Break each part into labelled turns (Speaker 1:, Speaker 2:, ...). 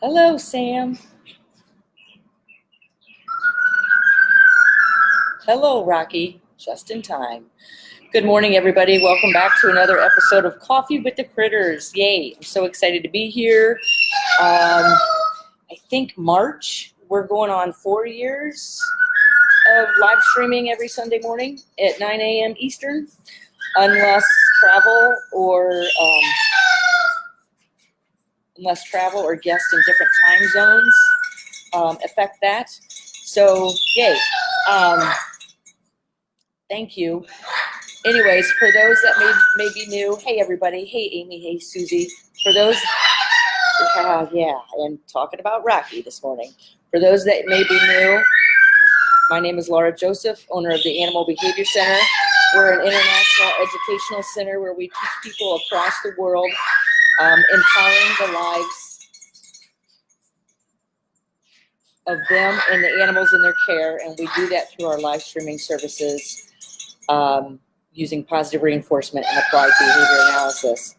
Speaker 1: Hello, Sam. Hello, Rocky. Just in time. Good morning, everybody. Welcome back to another episode of Coffee with the Critters. Yay. I'm so excited to be here. I think March, we're going on 4 years of live streaming every Sunday morning at 9 a.m. Eastern, unless travel or guests in different time zones affect that. So, yay. Thank you. Anyways, for those that may be new, hey everybody, hey Amy, hey Susie. For those, and talking about Rocky this morning. For those that may be new, my name is Lara Joseph, owner of the Animal Behavior Center. We're an international educational center where we teach people across the world, empowering the lives of them and the animals in their care, and we do that through our live streaming services using positive reinforcement and applied behavior analysis.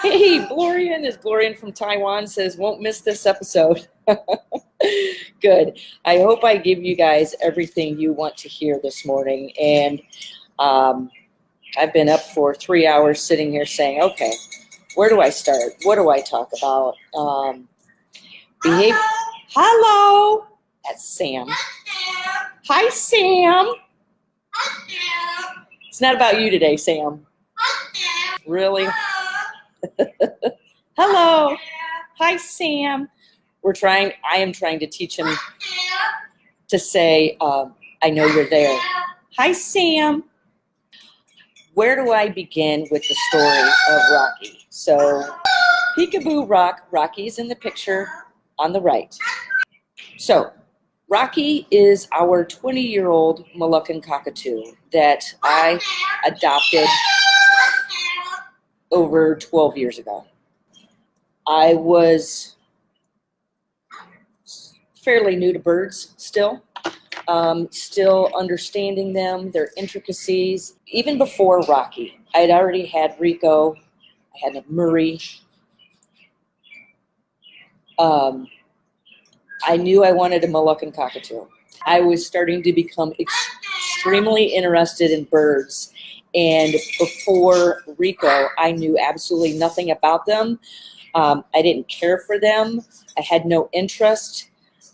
Speaker 1: Hey, Glorian is Glorian from Taiwan, says, won't miss this episode. Good. I hope I give you guys everything you want to hear this morning. And I've been up for 3 hours sitting here saying, okay, where do I start? What do I talk about? Behavior. Hello. That's Sam. Hi, Sam. It's not about you today, Sam. Really? Hello. Hi, Sam. I am trying to teach him to say, I know you're there. Hi, Sam. Where do I begin with the story of Rocky? So, Peekaboo Rocky's in the picture on the right. So, Rocky is our 20-year-old Moluccan cockatoo that I adopted over 12 years ago. I was fairly new to birds still understanding them, their intricacies. Even before Rocky, I'd already had Rico, I had Murray. I knew I wanted a Moluccan cockatoo. I was starting to become extremely interested in birds. And before Rico, I knew absolutely nothing about them. I didn't care for them. I had no interest.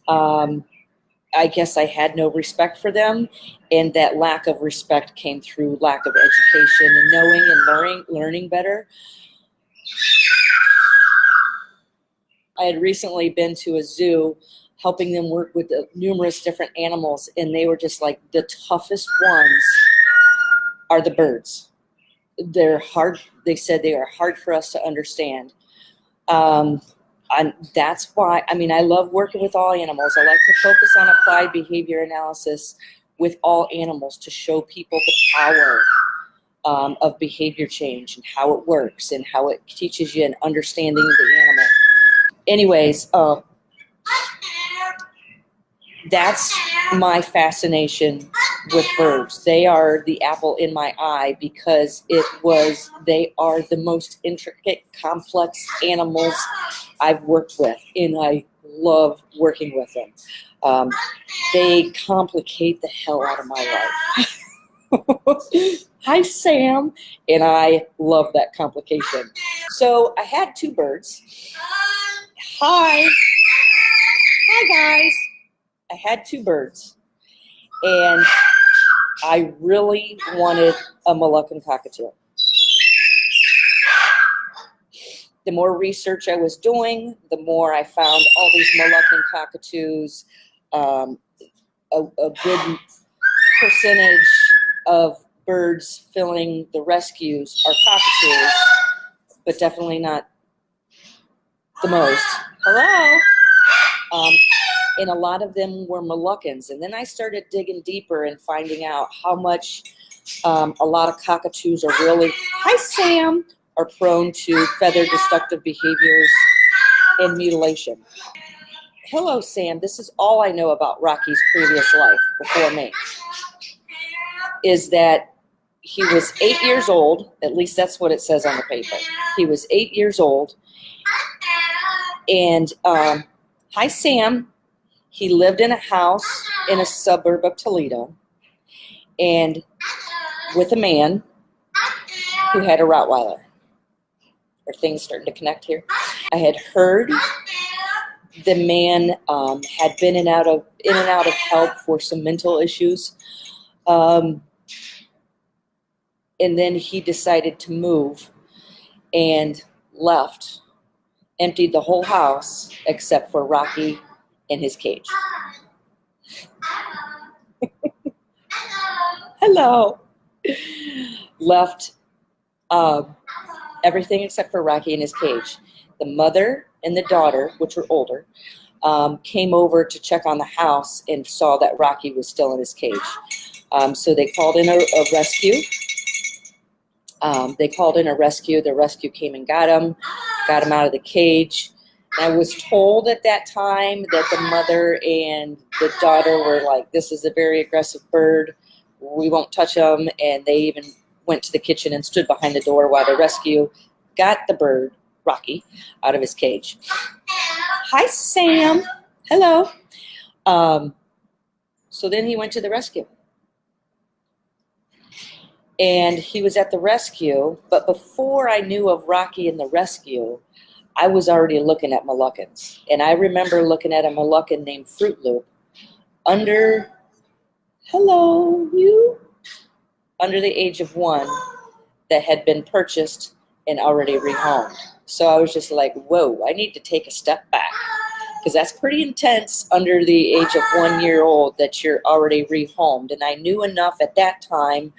Speaker 1: I guess I had no respect for them. And that lack of respect came through lack of education and knowing and learning better. I had recently been to a zoo helping them work with numerous different animals, and they were just like, the toughest ones are the birds. They're hard. They said they are hard for us to understand. And that's why, I love working with all animals. I like to focus on applied behavior analysis with all animals to show people the power of behavior change and how it works and how it teaches you an understanding of the animal. Anyways, that's my fascination with birds. They are the apple in my eye because they are the most intricate, complex animals I've worked with, and I love working with them. They complicate the hell out of my life. Hi, Sam, and I love that complication. So I had two birds. Hi, guys. I had two birds, and I really wanted a Moluccan cockatoo. The more research I was doing, the more I found all these Moluccan cockatoos. A good percentage of birds filling the rescues are cockatoos, but definitely not the most. Hello. And a lot of them were Moluccans. And then I started digging deeper and finding out how much a lot of cockatoos are really, hi Sam, are prone to feather destructive behaviors and mutilation. Hello, Sam. This is all I know about Rocky's previous life before me, is that he was 8 years old. At least that's what it says on the paper. He was 8 years old. And hi, Sam. He lived in a house in a suburb of Toledo, and with a man who had a Rottweiler. Are things starting to connect here? I had heard the man had been in and out of help for some mental issues, and then he decided to move and left, emptied the whole house except for Rocky in his cage. Hello. Left everything except for Rocky in his cage. The mother and the daughter, which were older, came over to check on the house and saw that Rocky was still in his cage. So they called in a rescue. The rescue came and got him out of the cage. I was told at that time that the mother and the daughter were like, this is a very aggressive bird. We won't touch him. And they even went to the kitchen and stood behind the door while the rescue got the bird, Rocky, out of his cage. Hi, Sam. Hello. So then he went to the rescue. And he was at the rescue, but before I knew of Rocky and the rescue, I was already looking at Moluccans. And I remember looking at a Moluccan named Fruit Loop under the age of 1 that had been purchased and already rehomed. So I was just like, whoa, I need to take a step back, because that's pretty intense under the age of 1 year old that you're already rehomed. And I knew enough at that time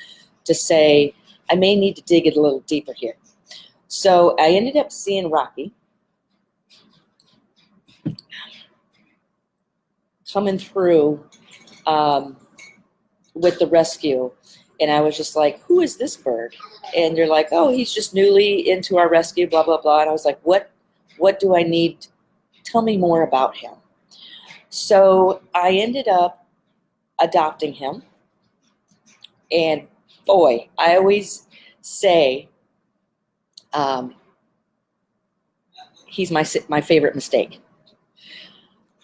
Speaker 1: to say, I may need to dig it a little deeper here. So I ended up seeing Rocky coming through with the rescue. And I was just like, who is this bird? And they're like, oh, he's just newly into our rescue, blah, blah, blah. And I was like, what do I need? Tell me more about him. So I ended up adopting him. And boy, I always say he's my favorite mistake,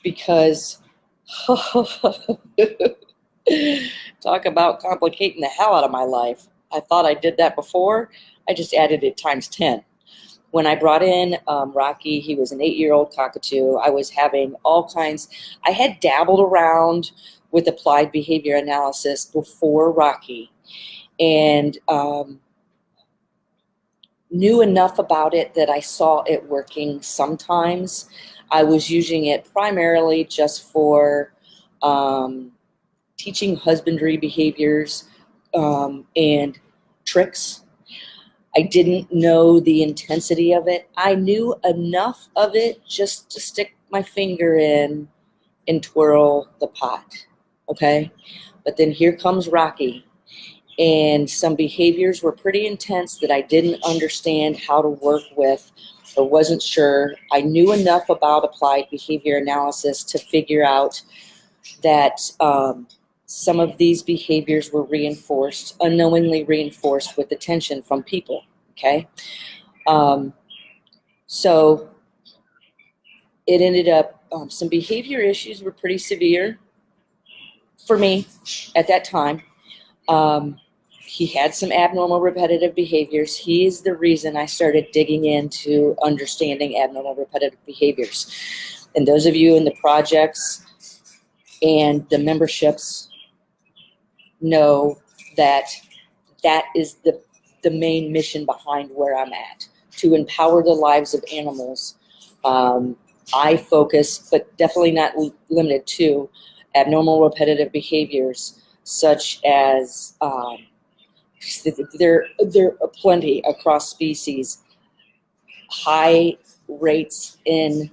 Speaker 1: because talk about complicating the hell out of my life. I thought I did that before. I just added it times 10. When I brought in Rocky, he was an 8-year-old cockatoo. I was having all kinds. I had dabbled around with applied behavior analysis before Rocky, and knew enough about it that I saw it working sometimes. I was using it primarily just for teaching husbandry behaviors and tricks. I didn't know the intensity of it. I knew enough of it just to stick my finger in and twirl the pot, okay? But then here comes Rocky, and some behaviors were pretty intense that I didn't understand how to work with or wasn't sure. I knew enough about applied behavior analysis to figure out that some of these behaviors were reinforced, unknowingly reinforced with attention from people, okay? So it ended up, some behavior issues were pretty severe for me at that time. He had some abnormal repetitive behaviors. He is the reason I started digging into understanding abnormal repetitive behaviors. And those of you in the projects and the memberships know that that is the main mission behind where I'm at, to empower the lives of animals. I focus, but definitely not limited to, abnormal repetitive behaviors such as there are plenty across species, high rates in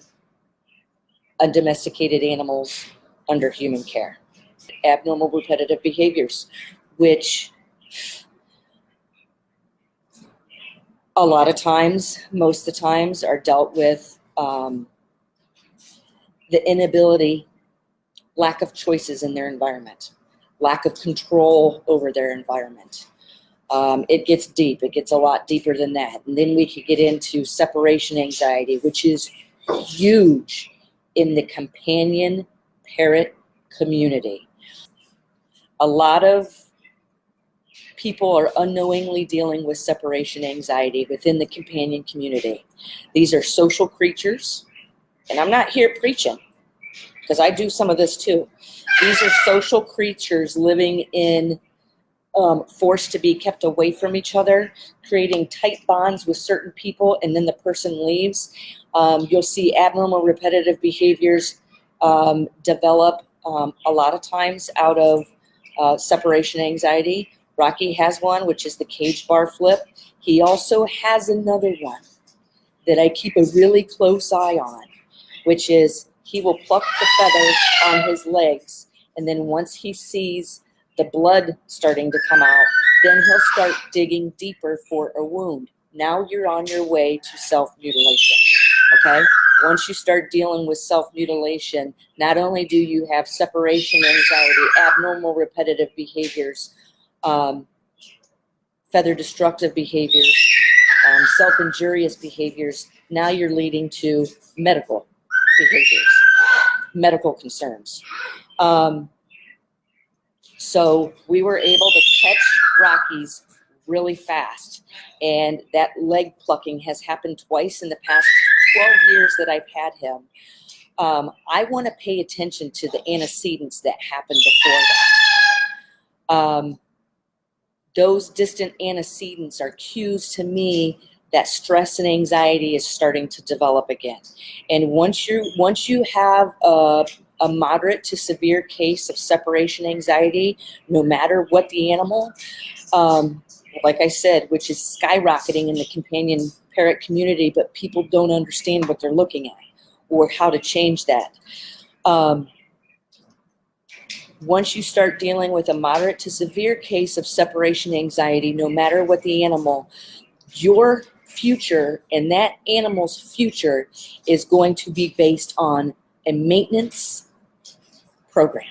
Speaker 1: undomesticated animals under human care. Abnormal repetitive behaviors, which a lot of times, most of the times, are dealt with the inability, lack of choices in their environment, lack of control over their environment. It gets deep. It gets a lot deeper than that. And then we could get into separation anxiety, which is huge in the companion parrot community. A lot of people are unknowingly dealing with separation anxiety within the companion community. These are social creatures, and I'm not here preaching because I do some of this too. These are social creatures living in forced to be kept away from each other, creating tight bonds with certain people, and then the person leaves. You'll see abnormal repetitive behaviors develop a lot of times out of separation anxiety. Rocky has one, which is the cage bar flip. He also has another one that I keep a really close eye on, which is he will pluck the feathers on his legs, and then once he sees the blood starting to come out, then he'll start digging deeper for a wound. Now you're on your way to self-mutilation, okay? Once you start dealing with self-mutilation, not only do you have separation anxiety, abnormal repetitive behaviors, feather destructive behaviors, self-injurious behaviors, now you're leading to medical behaviors, medical concerns. So we were able to catch Rocky's really fast, and that leg plucking has happened twice in the past 12 years that I've had him. I want to pay attention to the antecedents that happened before that. Those distant antecedents are cues to me that stress and anxiety is starting to develop again. And once you have a moderate to severe case of separation anxiety, no matter what the animal, like I said, which is skyrocketing in the companion parrot community, but people don't understand what they're looking at or how to change that. Once you start dealing with a moderate to severe case of separation anxiety, no matter what the animal, your future and that animal's future is going to be based on a maintenance program,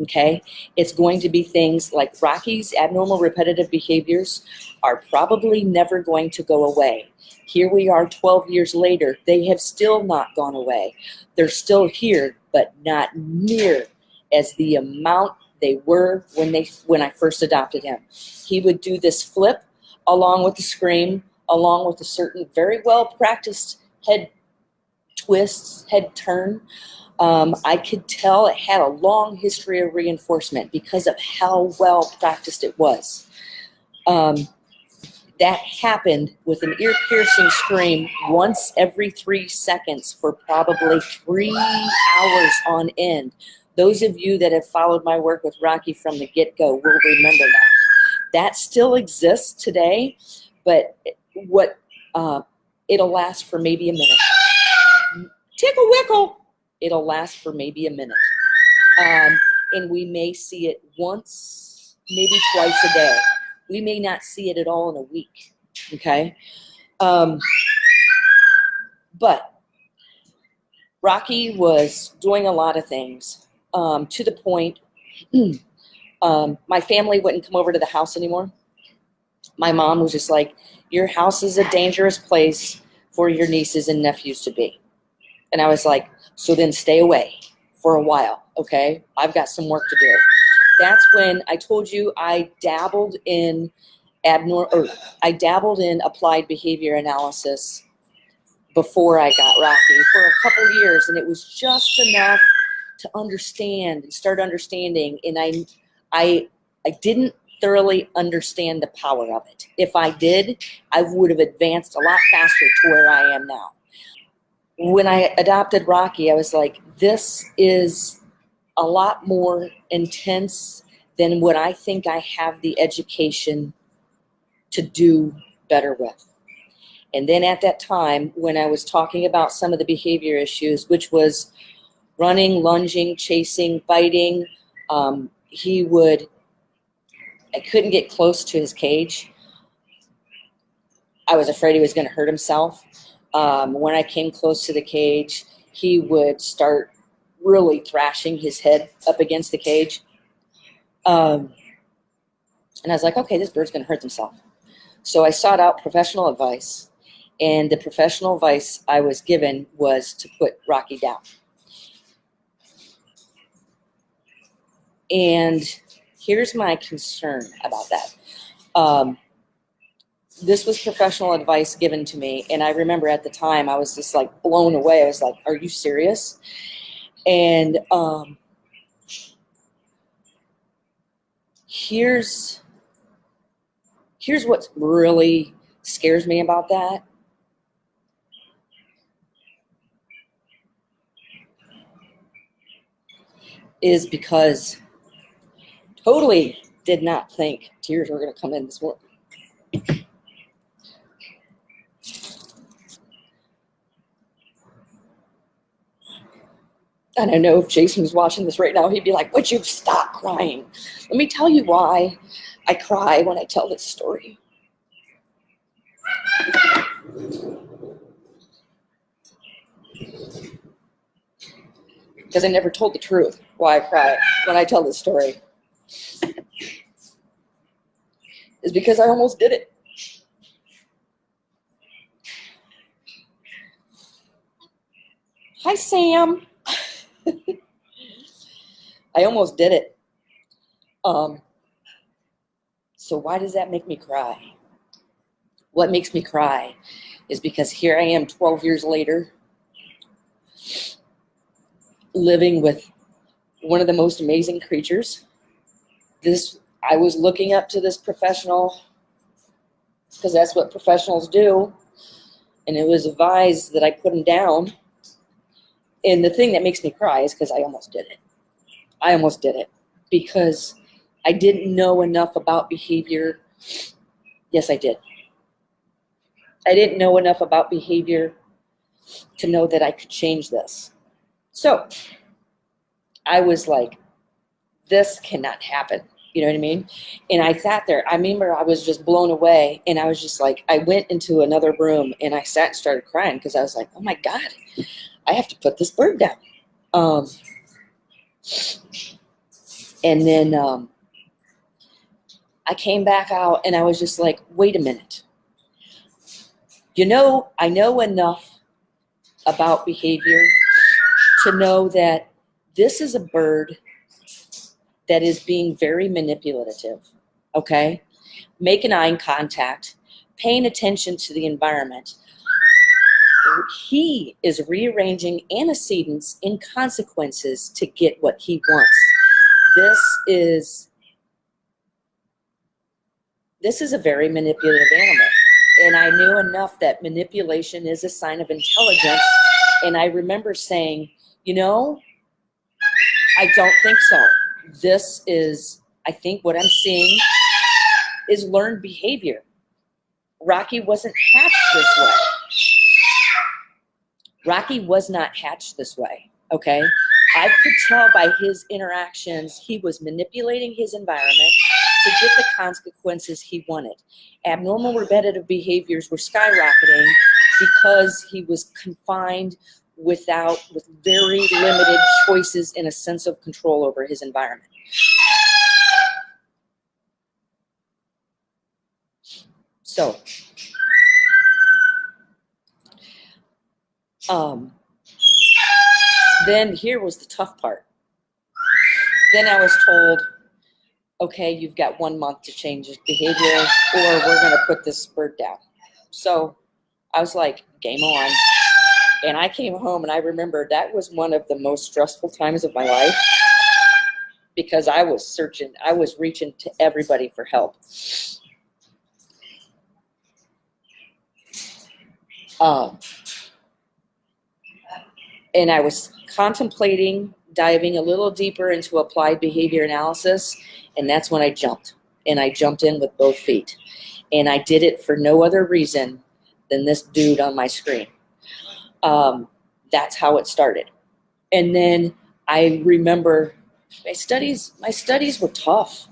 Speaker 1: okay? It's going to be things like Rocky's abnormal repetitive behaviors are probably never going to go away. Here we are 12 years later, they have still not gone away. They're still here, but not near as the amount they were when I first adopted him. He would do this flip along with the scream, along with a certain very well practiced head twists, head turn. I could tell it had a long history of reinforcement because of how well practiced it was. That happened with an ear-piercing scream once every 3 seconds for probably 3 hours on end. Those of you that have followed my work with Rocky from the get-go will remember that. That still exists today, but it'll last for maybe a minute. Tickle wickle. It'll last for maybe a minute. And we may see it once, maybe twice a day. We may not see it at all in a week, okay? But Rocky was doing a lot of things to the point my family wouldn't come over to the house anymore. My mom was just like, your house is a dangerous place for your nieces and nephews to be. And I was like, so then stay away for a while, okay? I've got some work to do. That's when I told you I dabbled in applied behavior analysis before I got Rocky for a couple years, and it was just enough to understand and start understanding. And I didn't thoroughly understand the power of it. If I did, I would have advanced a lot faster to where I am now. When I adopted Rocky, I was like, this is a lot more intense than what I think I have the education to do better with. And then at that time, when I was talking about some of the behavior issues, which was running, lunging, chasing, biting, I couldn't get close to his cage. I was afraid he was going to hurt himself. When I came close to the cage, he would start really thrashing his head up against the cage. And I was like, okay, this bird's going to hurt himself. So I sought out professional advice, And the professional advice I was given was to put Rocky down. And here's my concern about that. This was professional advice given to me. And I remember at the time, I was just like blown away. I was like, are you serious? And here's what really scares me about that. Is because totally did not think tears were going to come in this morning. And I know if Jason was watching this right now, he'd be like, would you stop crying? Let me tell you why I cry when I tell this story. Because I never told the truth why I cry when I tell this story. Is because I almost did it. Hi, Sam. I almost did it. So why does that make me cry? What makes me cry is because here I am 12 years later, living with one of the most amazing creatures. I was looking up to this professional because that's what professionals do. And it was advised that I put him down. And the thing that makes me cry is because I almost did it. I almost did it because I didn't know enough about behavior. Yes, I did. I didn't know enough about behavior to know that I could change this. So I was like, this cannot happen. You know what I mean? And I sat there. I remember I was just blown away. And I was just like, I went into another room and I sat and started crying because I was like, oh my God, I have to put this bird down. And then I came back out and I was just like, wait a minute. You know, I know enough about behavior to know that this is a bird that is being very manipulative, okay? Making eye contact, paying attention to the environment. He is rearranging antecedents in consequences to get what he wants. This is a very manipulative animal. And I knew enough that manipulation is a sign of intelligence. And I remember saying, you know, I don't think so. I think what I'm seeing is learned behavior. Rocky wasn't hatched this way. Rocky was not hatched this way, okay? I could tell by his interactions, he was manipulating his environment to get the consequences he wanted. Abnormal repetitive behaviors were skyrocketing because he was confined with very limited choices and a sense of control over his environment. So, then here was the tough part. Then I was told, okay, you've got 1 month to change his behavior or we're going to put this bird down. So I was like, game on. And I came home and I remember that was one of the most stressful times of my life because I was reaching to everybody for help. And I was contemplating diving a little deeper into applied behavior analysis, and that's when I jumped. And I jumped in with both feet. And I did it for no other reason than this dude on my screen. That's how it started. And then I remember my studies were tough.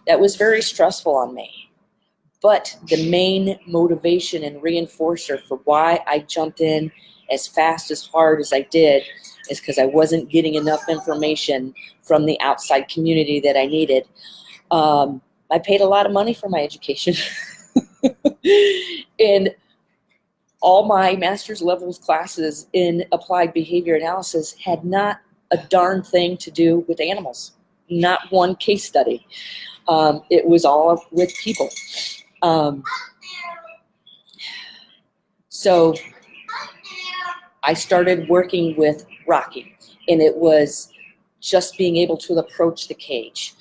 Speaker 1: That was very stressful on me. But the main motivation and reinforcer for why I jumped in as fast, as hard as I did is because I wasn't getting enough information from the outside community that I needed. I paid a lot of money for my education. And all my master's levels classes in applied behavior analysis had not a darn thing to do with animals, not one case study. It was all with people. So I started working with Rocky, and it was just being able to approach the cage.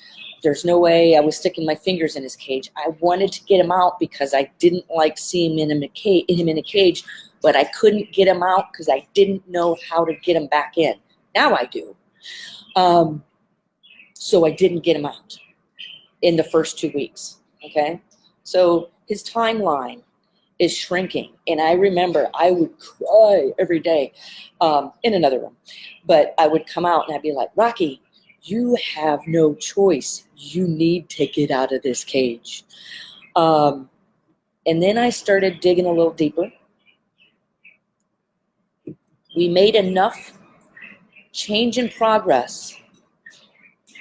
Speaker 1: There's no way I was sticking my fingers in his cage. I wanted to get him out because I didn't like seeing him in a cage, but I couldn't get him out because I didn't know how to get him back in. Now I do. So I didn't get him out in the first 2 weeks, okay? So his timeline is shrinking, and I remember I would cry every day in another room, but I would come out and I'd be like, Rocky, you have no choice. You need to get out of this cage. And then I started digging a little deeper. We made enough change and progress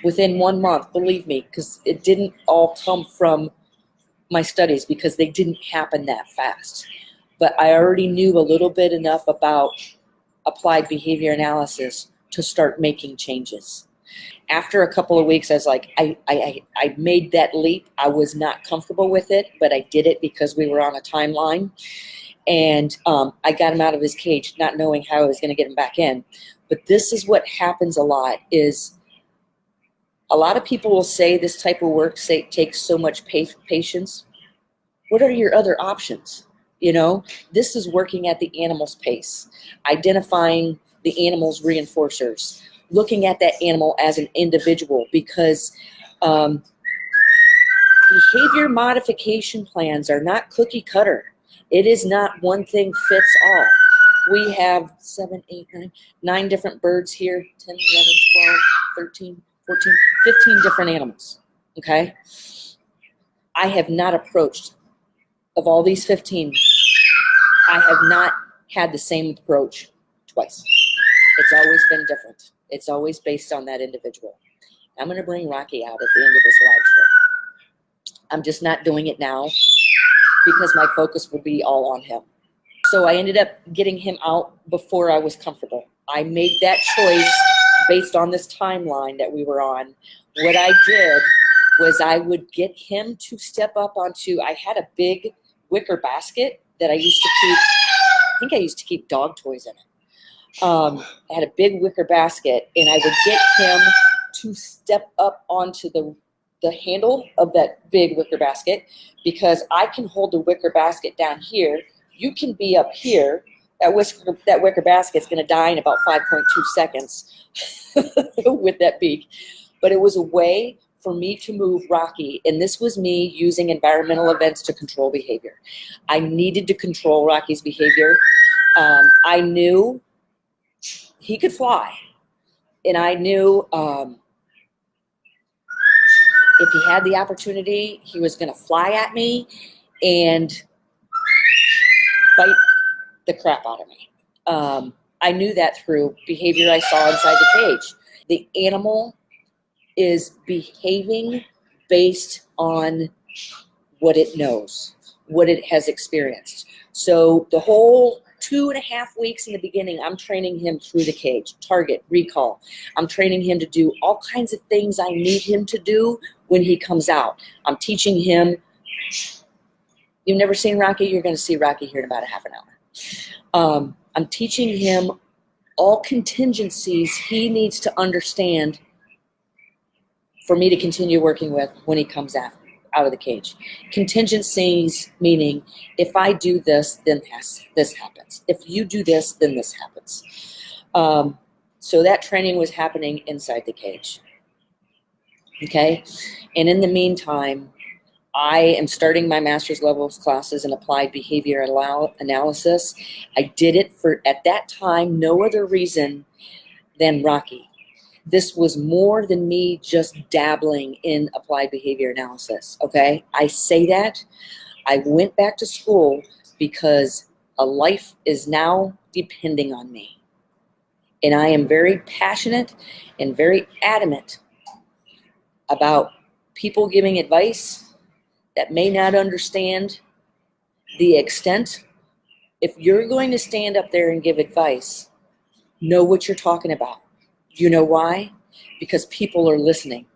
Speaker 1: within 1 month, believe me, because it didn't all come from my studies because they didn't happen that fast. But I already knew a little bit enough about applied behavior analysis to start making changes. After a couple of weeks, I was like, I made that leap. I was not comfortable with it, but I did it because we were on a timeline. And I got him out of his cage, not knowing how I was going to get him back in. But this is what happens a lot is a lot of people will say this type of work takes so much patience. What are your other options? You know, this is working at the animal's pace, identifying the animal's reinforcers, looking at that animal as an individual, because behavior modification plans are not cookie cutter. It is not one thing fits all. We have 7, 8, 9 different birds here, 10, 11, 12, 13, 14, 15 different animals, okay? I have not approached, of all these 15, I have not had the same approach twice. It's always been different. It's always based on that individual. I'm going to bring Rocky out at the end of this live show. I'm just not doing it now because my focus will be all on him. So I ended up getting him out before I was comfortable. I made that choice based on this timeline that we were on. What I did was I would get him to step up onto, I had a big wicker basket that I used to keep, I think I used to keep dog toys in it. I had a big wicker basket, and I would get him to step up onto the handle of that big wicker basket, because I can hold the wicker basket down here. You can be up here. That wicker basket's going to die in about 5.2 seconds with that beak. But it was a way for me to move Rocky, and this was me using environmental events to control behavior. I needed to control Rocky's behavior. I knew he could fly, and I knew if he had the opportunity, he was going to fly at me and bite the crap out of me. I knew that through behavior I saw inside the cage. The animal is behaving based on what it knows, what it has experienced. So the whole 2.5 weeks in the beginning, I'm training him through the cage, target, recall. I'm training him to do all kinds of things I need him to do when he comes out. I'm teaching him. You've never seen Rocky? You're going to see Rocky here in about a half an hour. I'm teaching him all contingencies he needs to understand for me to continue working with when he comes out of the cage. Contingencies meaning, if I do this, then this happens. If you do this, then this happens. So that training was happening inside the cage. Okay? And in the meantime, I am starting my master's levels classes in applied behavior analysis. I did it for, at that time, no other reason than Rocky. This was more than me just dabbling in applied behavior analysis, okay? I say that. I went back to school because a life is now depending on me. And I am very passionate and very adamant about people giving advice that may not understand the extent If you're going to stand up there and give advice, know what you're talking about. You know why? Because people are listening.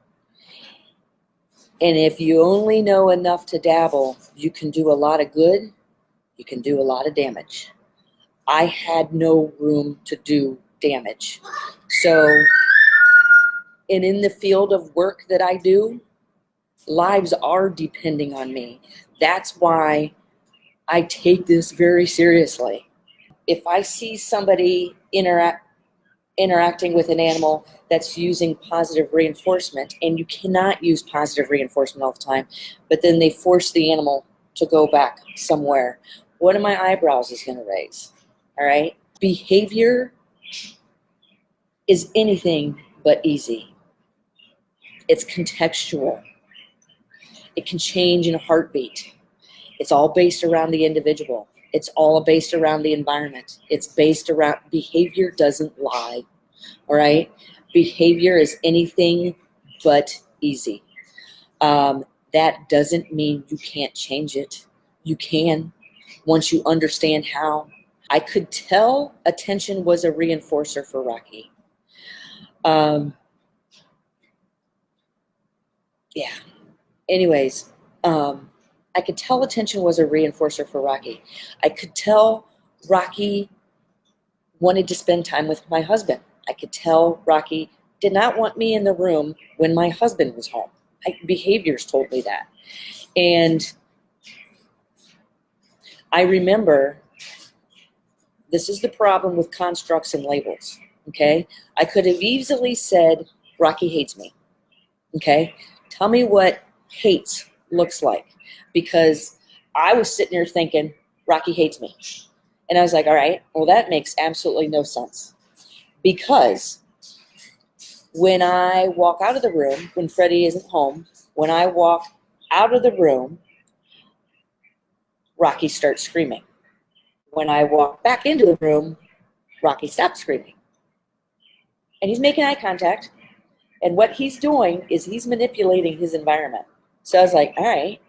Speaker 1: And if you only know enough to dabble, you can do a lot of good, you can do a lot of damage. I had no room to do damage. So, and in the field of work that I do, lives are depending on me. That's why I take this very seriously. If I see somebody interacting with an animal that's using positive reinforcement, and you cannot use positive reinforcement all the time, but then they force the animal to go back somewhere, one of my eyebrows is going to raise. All right? Behavior is anything but easy. It's contextual. It can change in a heartbeat. It's all based around the individual. It's all based around the environment. It's based around, behavior doesn't lie, all right? Behavior is anything but easy. That doesn't mean you can't change it. You can, once you understand how. I could tell attention was a reinforcer for Rocky. Yeah. Anyways, I could tell attention was a reinforcer for Rocky. I could tell Rocky wanted to spend time with my husband. I could tell Rocky did not want me in the room when my husband was home. Behaviors told me that. And I remember, this is the problem with constructs and labels, okay? I could have easily said, Rocky hates me, okay? Tell me what hates looks like. Because I was sitting there thinking, Rocky hates me. And I was like, all right, well, that makes absolutely no sense. Because when I walk out of the room, when Freddie isn't home, when I walk out of the room, Rocky starts screaming. When I walk back into the room, Rocky stops screaming. And he's making eye contact. And what he's doing is he's manipulating his environment. So I was like, all right.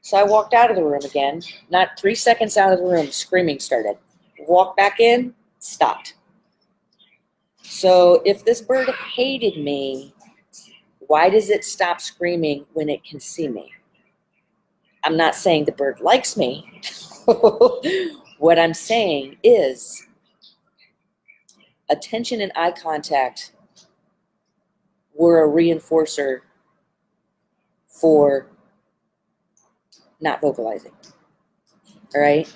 Speaker 1: So I walked out of the room again. Not 3 seconds out of the room, screaming started. Walked back in, stopped. So if this bird hated me, why does it stop screaming when it can see me? I'm not saying the bird likes me. What I'm saying is attention and eye contact were a reinforcer for not vocalizing. All right?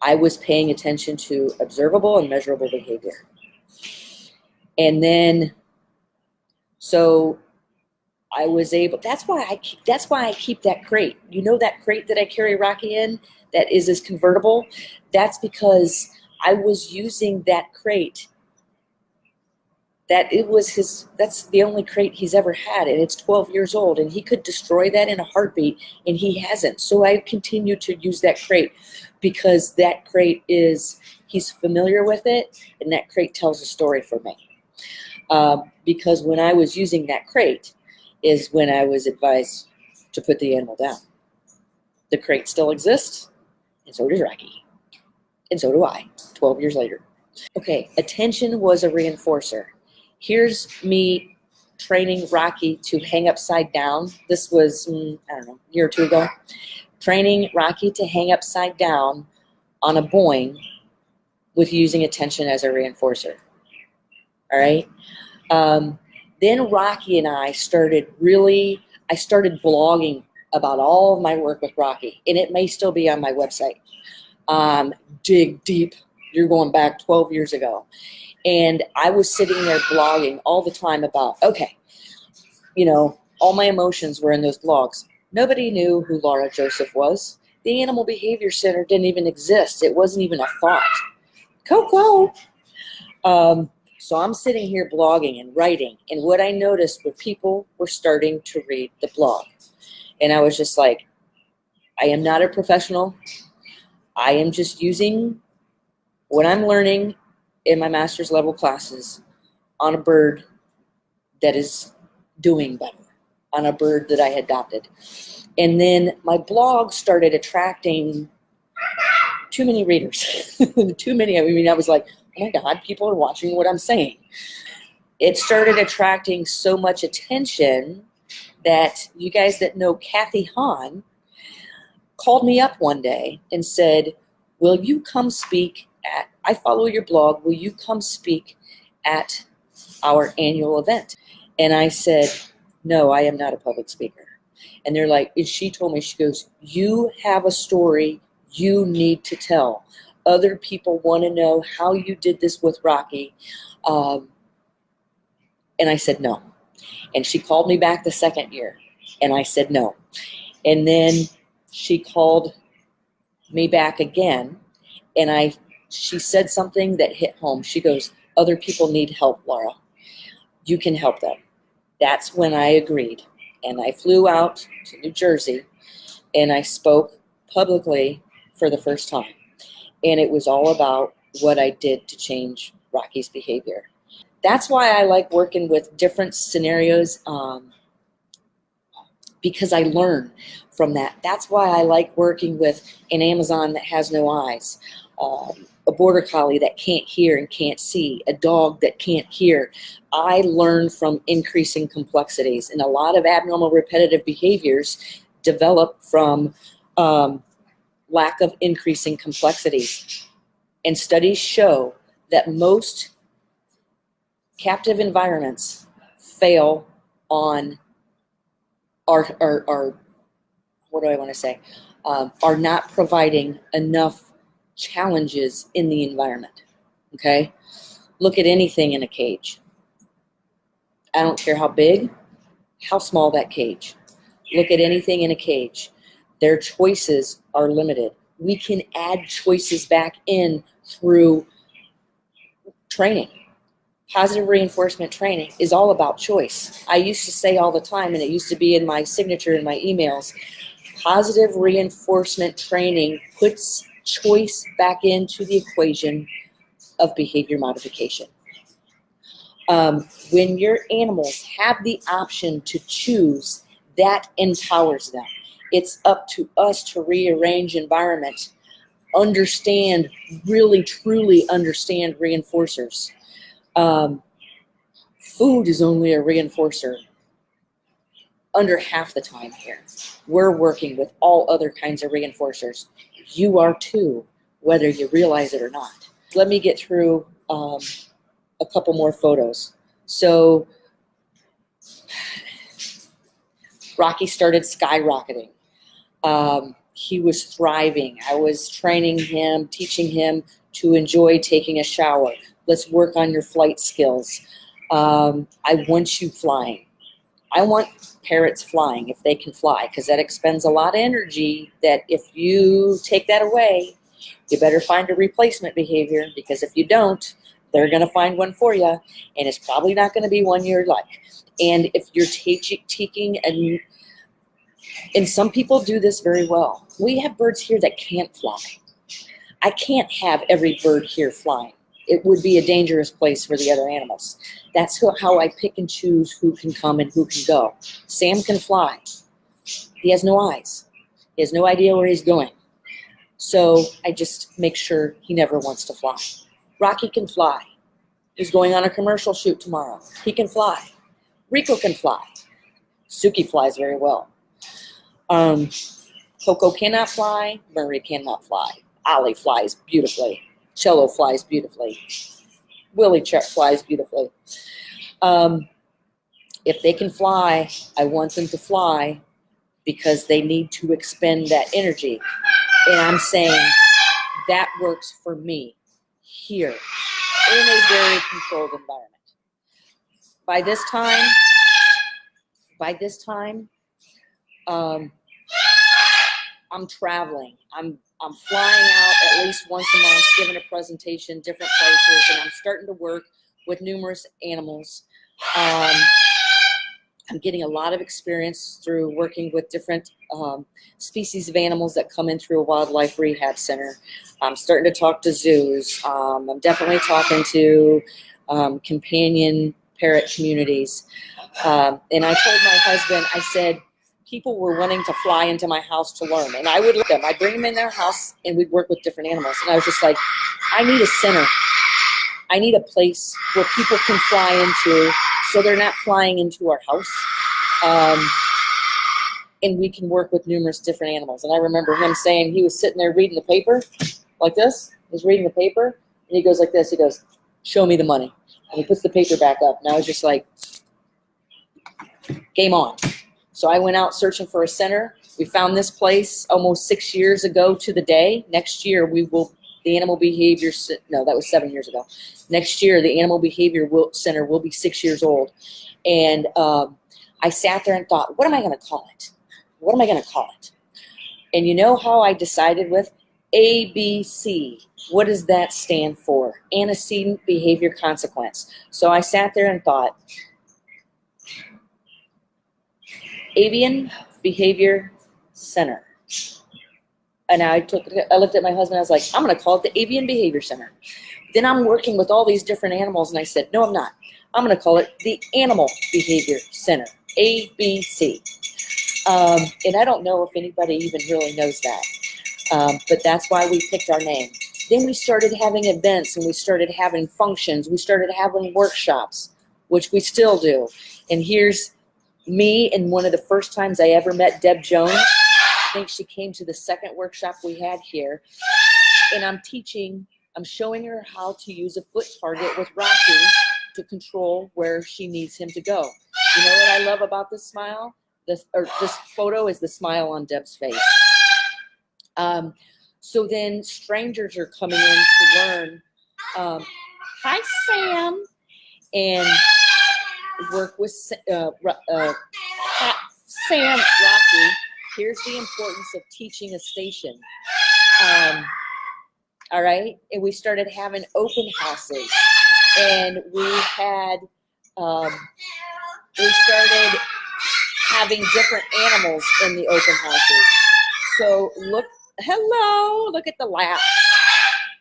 Speaker 1: I was paying attention to observable and measurable behavior. And then, so I was able, that's why I keep that crate. You know that crate that I carry Rocky in that is his convertible? That's because I was using that crate. That's the only crate he's ever had, and it's 12 years old, and he could destroy that in a heartbeat, and he hasn't. So I continue to use that crate because that crate he's familiar with it, and that crate tells a story for me. Because when I was using that crate is when I was advised to put the animal down. The crate still exists, and so does Rocky, and so do I, 12 years later. Okay, attention was a reinforcer. Here's me training Rocky to hang upside down. This was, I don't know, a year or two ago. Training Rocky to hang upside down on a Boeing with using attention as a reinforcer. All right? Then Rocky and I started blogging about all of my work with Rocky, and it may still be on my website. Dig deep. You're going back 12 years ago. And I was sitting there blogging all the time about, okay, all my emotions were in those blogs. Nobody knew who Lara Joseph was. The Animal Behavior Center didn't even exist. It wasn't even a thought. Coco. So I'm sitting here blogging and writing, and what I noticed were people were starting to read the blog. And I was just like, I am not a professional. I am just using what I'm learning in my master's level classes on a bird that is doing better. on a bird that I had adopted. And then my blog started attracting too many readers. Too many. I mean, I was like, oh my God, people are watching what I'm saying. It started attracting so much attention that you guys that know Kathy Hahn called me up one day and said, will you come speak at, I follow your blog, will you come speak at our annual event? And I said, no, I am not a public speaker. And they're like, and she told me, she goes, you have a story you need to tell. Other people want to know how you did this with Rocky. And I said, no. And she called me back the second year, and I said, no. And then she called me back again, and she said something that hit home. She goes, other people need help, Lara. You can help them. That's when I agreed. And I flew out to New Jersey, and I spoke publicly for the first time. And it was all about what I did to change Rocky's behavior. That's why I like working with different scenarios, because I learn from that. That's why I like working with an Amazon that has no eyes, a border collie that can't hear and can't see, a dog that can't hear. I learn from increasing complexities, and a lot of abnormal repetitive behaviors develop from lack of increasing complexities. And studies show that most captive environments fail on are what do I want to say? Are not providing enough challenges in the environment. Okay? Look at anything in a cage. I don't care how big, how small that cage. Look at anything in a cage. Their choices are limited. We can add choices back in through training. Positive reinforcement training is all about choice. I used to say all the time, and it used to be in my signature in my emails, positive reinforcement training puts choice back into the equation of behavior modification. When your animals have the option to choose, that empowers them. It's up to us to rearrange environment, understand, really truly understand reinforcers. Food is only a reinforcer under half the time here. We're working with all other kinds of reinforcers. You are too, whether you realize it or not. Let me get through a couple more photos. So Rocky started skyrocketing. He was thriving. I was training him, teaching him to enjoy taking a shower. Let's work on your flight skills. I want you flying. I want parrots flying if they can fly, because that expends a lot of energy that if you take that away, you better find a replacement behavior, because if you don't, they're going to find one for you, and it's probably not going to be one you like. And if you're taking and some people do this very well. We have birds here that can't fly. I can't have every bird here flying. It would be a dangerous place for the other animals. That's how I pick and choose who can come and who can go. Sam can fly. He has no eyes. He has no idea where he's going. So I just make sure he never wants to fly. Rocky can fly. He's going on a commercial shoot tomorrow. He can fly. Rico can fly. Suki flies very well. Coco cannot fly. Murray cannot fly. Ollie flies beautifully. Cello flies beautifully. Willie flies beautifully. If they can fly, I want them to fly because they need to expend that energy. And I'm saying that works for me here in a very controlled environment. By this time, I'm traveling. I'm flying out at least once a month, giving a presentation, different places, and I'm starting to work with numerous animals. I'm getting a lot of experience through working with different species of animals that come in through a wildlife rehab center. I'm starting to talk to zoos. I'm definitely talking to companion parrot communities. And I told my husband, I said, people were wanting to fly into my house to learn. And I would let them. I'd bring them in their house, and we'd work with different animals. And I was just like, I need a center. I need a place where people can fly into so they're not flying into our house. And we can work with numerous different animals. And I remember him saying, he was sitting there reading the paper like this. He's reading the paper, and he goes like this. He goes, show me the money. And he puts the paper back up. And I was just like, game on. So I went out searching for a center. We found this place almost 6 years ago to the day. Next year, the Animal Behavior, no, that was 7 years ago. Next year, the Animal Behavior Center will be 6 years old. And I sat there and thought, what am I going to call it? What am I going to call it? And you know how I decided with ABC? What does that stand for? Antecedent Behavior Consequence. So I sat there and thought, Avian Behavior Center. And I looked at my husband, I was like, I'm going to call it the Avian Behavior Center. Then I'm working with all these different animals, and I said, no, I'm not. I'm going to call it the Animal Behavior Center, ABC. And I don't know if anybody even really knows that, but that's why we picked our name. Then we started having events, and we started having functions. We started having workshops, which we still do. And here's me, and one of the first times I ever met Deb Jones. I think she came to the second workshop we had here. And I'm showing her how to use a foot target with Rocky to control where she needs him to go. You know what I love about this smile? This photo is the smile on Deb's face. So then strangers are coming in to learn. Hi, Sam. And work with Sam, Rocky. Here's the importance of teaching a station. All right. And we started having open houses. And we started having different animals in the open houses. So look at the laugh.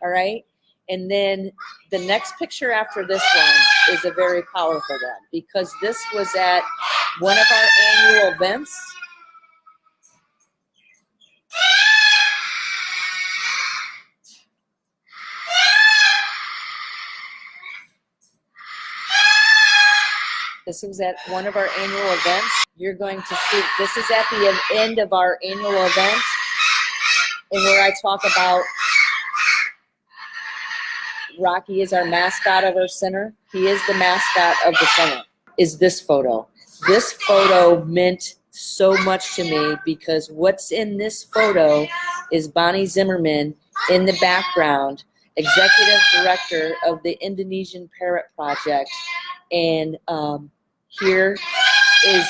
Speaker 1: All right. And then the next picture after this one is a very powerful one, because this was at one of our annual events. This was at one of our annual events. You're going to see, this is at the end of our annual event, and where I talk about Rocky is our mascot of our center. He is the mascot of the center. Is this photo. This photo meant so much to me, because what's in this photo is Bonnie Zimmerman in the background, executive director of the Indonesian Parrot Project. And here is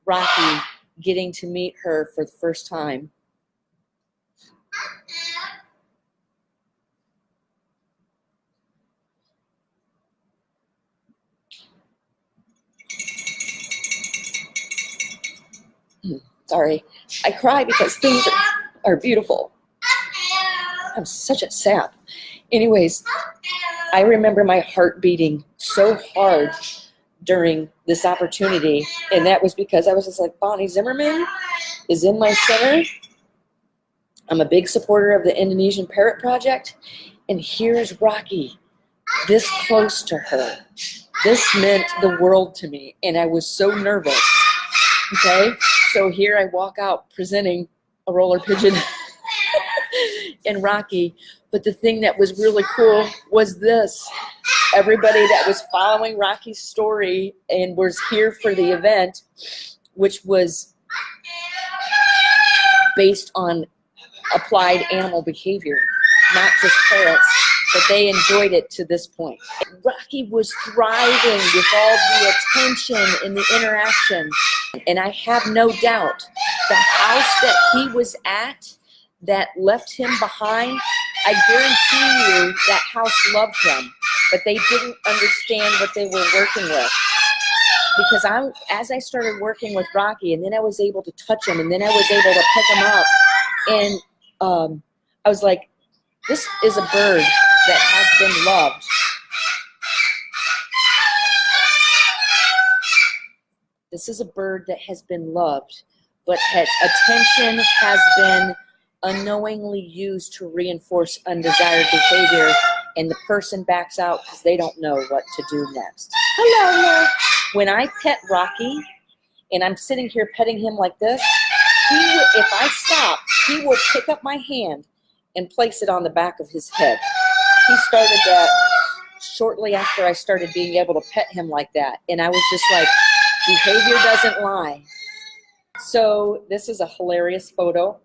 Speaker 1: Rocky getting to meet her for the first time. Sorry, I cry because things are beautiful. I'm such a sap. Anyways, I remember my heart beating so hard during this opportunity, and that was because I was just like, Bonnie Zimmerman is in my center. I'm a big supporter of the Indonesian Parrot Project, and here's Rocky, this close to her. This meant the world to me, and I was so nervous. Okay, so here I walk out presenting a roller pigeon and Rocky. But the thing that was really cool was this. Everybody that was following Rocky's story and was here for the event, which was based on applied animal behavior, not just parrots, but they enjoyed it to this point. Rocky was thriving with all the attention and the interaction. And I have no doubt the house that he was at that left him behind, I guarantee you that house loved him, but they didn't understand what they were working with. Because as I started working with Rocky, and then I was able to touch him, and then I was able to pick him up, and I was like, this is a bird that has been loved. This is a bird that has been loved, but attention has been unknowingly used to reinforce undesired behavior, and the person backs out because they don't know what to do next. Hello. When I pet Rocky, and I'm sitting here petting him like this, if I stop, he will pick up my hand and place it on the back of his head. He started that shortly after I started being able to pet him like that. And I was just like, behavior doesn't lie. So this is a hilarious photo.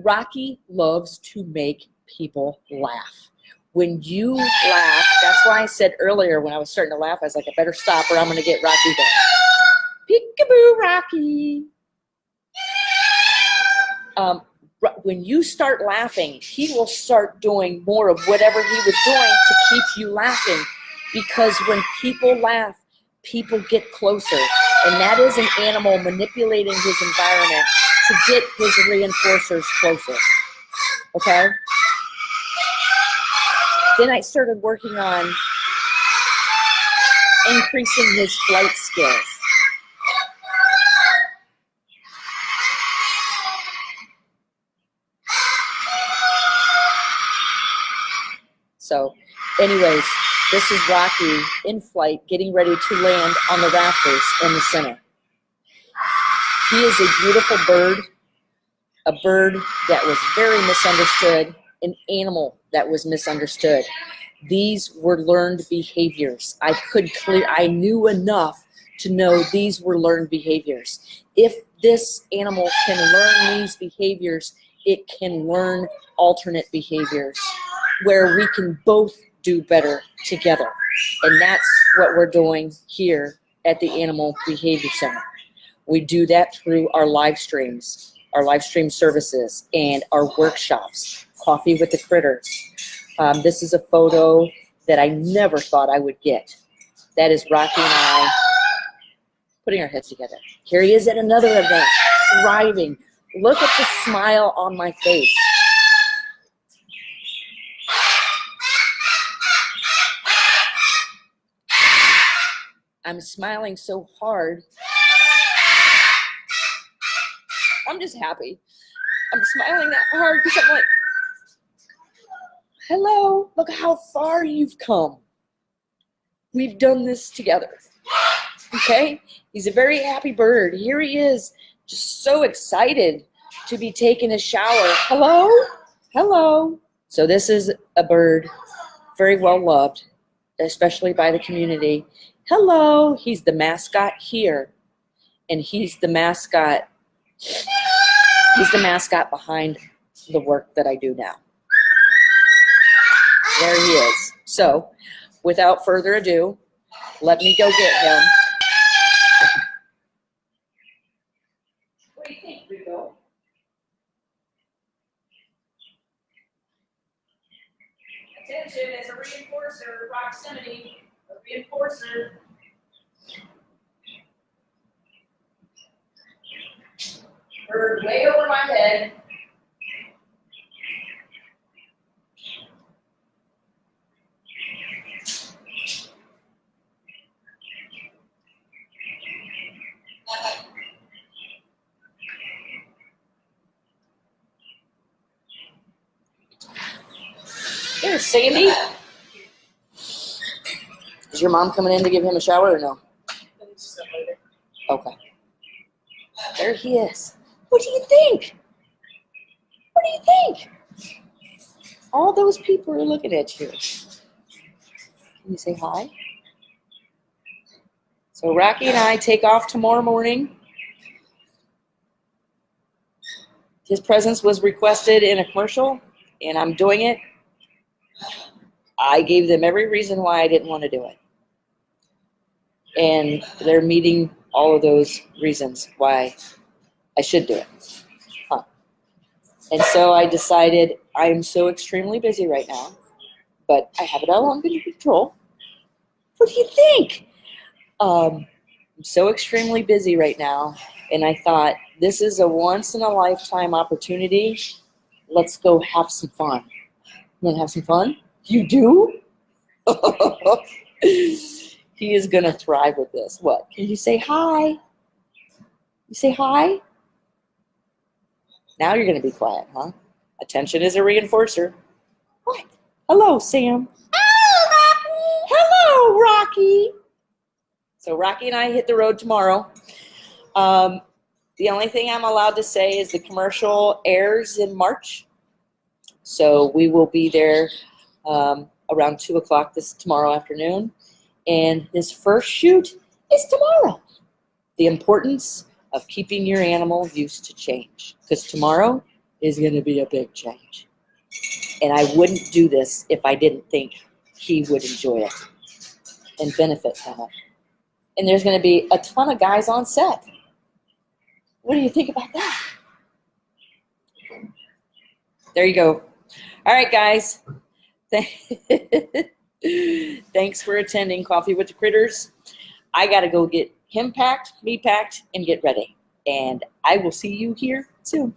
Speaker 1: Rocky loves to make people laugh. When you laugh, that's why I said earlier when I was starting to laugh, I was like, I better stop or I'm going to get Rocky back. Peekaboo, Rocky. When you start laughing, he will start doing more of whatever he was doing to keep you laughing. Because when people laugh, people get closer. And that is an animal manipulating his environment to get his reinforcers closer. Okay? Then I started working on increasing his flight skills. So, anyways, this is Rocky in flight, getting ready to land on the rafters in the center. He is a beautiful bird, a bird that was very misunderstood, an animal that was misunderstood. These were learned behaviors. I knew enough to know these were learned behaviors. If this animal can learn these behaviors, it can learn alternate behaviors where we can both do better together. And that's what we're doing here at the Animal Behavior Center. We do that through our live streams, our live stream services, and our workshops, Coffee with the Critters. This is a photo that I never thought I would get. That is Rocky and I putting our heads together. Here he is at another event, thriving. Look at the smile on my face. I'm smiling so hard. I'm just happy. I'm smiling that hard because I'm like, hello, look how far you've come. We've done this together. Okay? He's a very happy bird. Here he is, just so excited to be taking a shower. Hello? Hello. So this is a bird very well loved, especially by the community. Hello. He's the mascot here. And he's the mascot. He's the mascot behind the work that I do now. There he is. So, without further ado, let me go get him. What do you think, Rico? Attention, it's a reinforcer, proximity, a reinforcer. Bird way over my head. There's Sandy. Is your mom coming in to give him a shower or no? Okay. There he is. What do you think? What do you think? All those people are looking at you. Can you say hi? So Rocky and I take off tomorrow morning. His presence was requested in a commercial, and I'm doing it. I gave them every reason why I didn't want to do it. And they're meeting all of those reasons why I should do it. And so I decided I'm so extremely busy right now, but I have it all under control. What do you think? I'm so extremely busy right now, and I thought this is a once-in-a-lifetime opportunity. Let's go have some fun. You want to have some fun? You do? He is going to thrive with this. What? Can you say hi? You say hi? Now you're going to be quiet, huh? Attention is a reinforcer. What? Hello, Sam. Hello, Rocky. So Rocky and I hit the road tomorrow. The only thing I'm allowed to say is the commercial airs in March. So we will be there around 2 o'clock tomorrow afternoon. And his first shoot is tomorrow. The importance of keeping your animal used to change. Because tomorrow is going to be a big change. And I wouldn't do this if I didn't think he would enjoy it and benefit from it. And there's going to be a ton of guys on set. What do you think about that? There you go. All right, guys. Thanks for attending Coffee with the Critters. I got to go get him packed, me packed, and get ready. And I will see you here soon.